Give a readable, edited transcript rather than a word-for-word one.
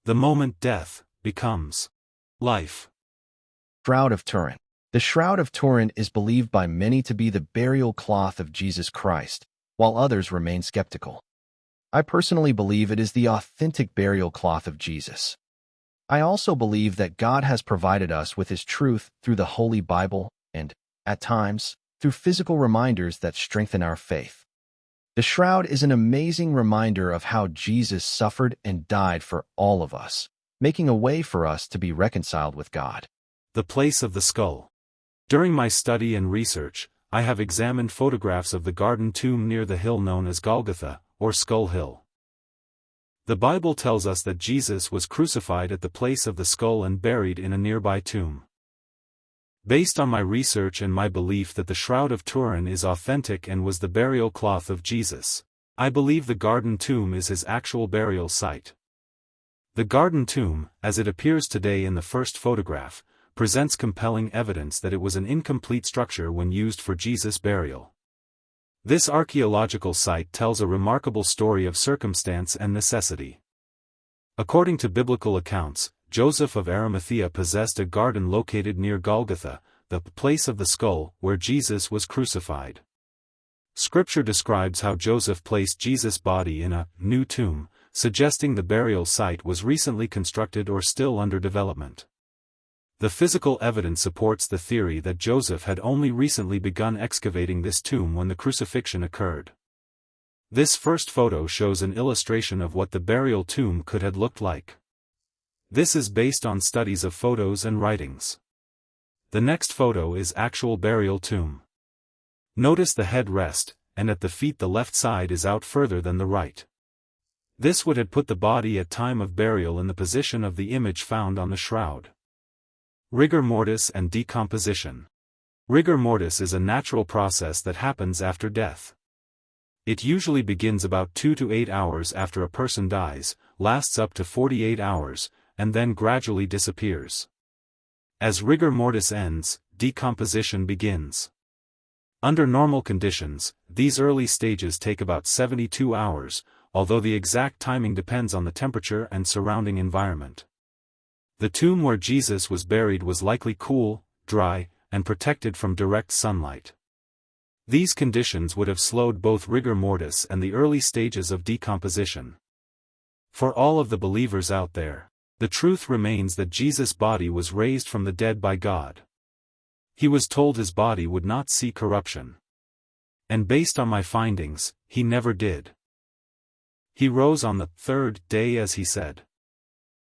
The moment death becomes life. Shroud of Turin. The Shroud of Turin is believed by many to be the burial cloth of Jesus Christ, while others remain skeptical. I personally believe it is the authentic burial cloth of Jesus. I also believe that God has provided us with His truth through the Holy Bible and, at times, through physical reminders that strengthen our faith. The shroud is an amazing reminder of how Jesus suffered and died for all of us, making a way for us to be reconciled with God. The place of the skull. During my study and research, I have examined photographs of the garden tomb near the hill known as Golgotha, or Skull Hill. The Bible tells us that Jesus was crucified at the place of the skull and buried in a nearby tomb. Based on my research and my belief that the Shroud of Turin is authentic and was the burial cloth of Jesus, I believe the garden tomb is his actual burial site. The garden tomb, as it appears today in the first photograph, presents compelling evidence that it was an incomplete structure when used for Jesus' burial. This archaeological site tells a remarkable story of circumstance and necessity. According to biblical accounts, Joseph of Arimathea possessed a garden located near Golgotha, the place of the skull, where Jesus was crucified. Scripture describes how Joseph placed Jesus' body in a new tomb, suggesting the burial site was recently constructed or still under development. The physical evidence supports the theory that Joseph had only recently begun excavating this tomb when the crucifixion occurred. This first photo shows an illustration of what the burial tomb could have looked like. This is based on studies of photos and writings. The next photo is actual burial tomb. Notice the head rest, and at the feet the left side is out further than the right. This would have put the body at time of burial in the position of the image found on the shroud. Rigor mortis and decomposition. Rigor mortis is a natural process that happens after death. It usually begins about 2 to 8 hours after a person dies, lasts up to 48 hours, and then gradually disappears. As rigor mortis ends, decomposition begins. Under normal conditions, these early stages take about 72 hours, although the exact timing depends on the temperature and surrounding environment. The tomb where Jesus was buried was likely cool, dry, and protected from direct sunlight. These conditions would have slowed both rigor mortis and the early stages of decomposition. For all of the believers out there, the truth remains that Jesus' body was raised from the dead by God. He was told his body would not see corruption. And based on my findings, he never did. He rose on the third day as he said.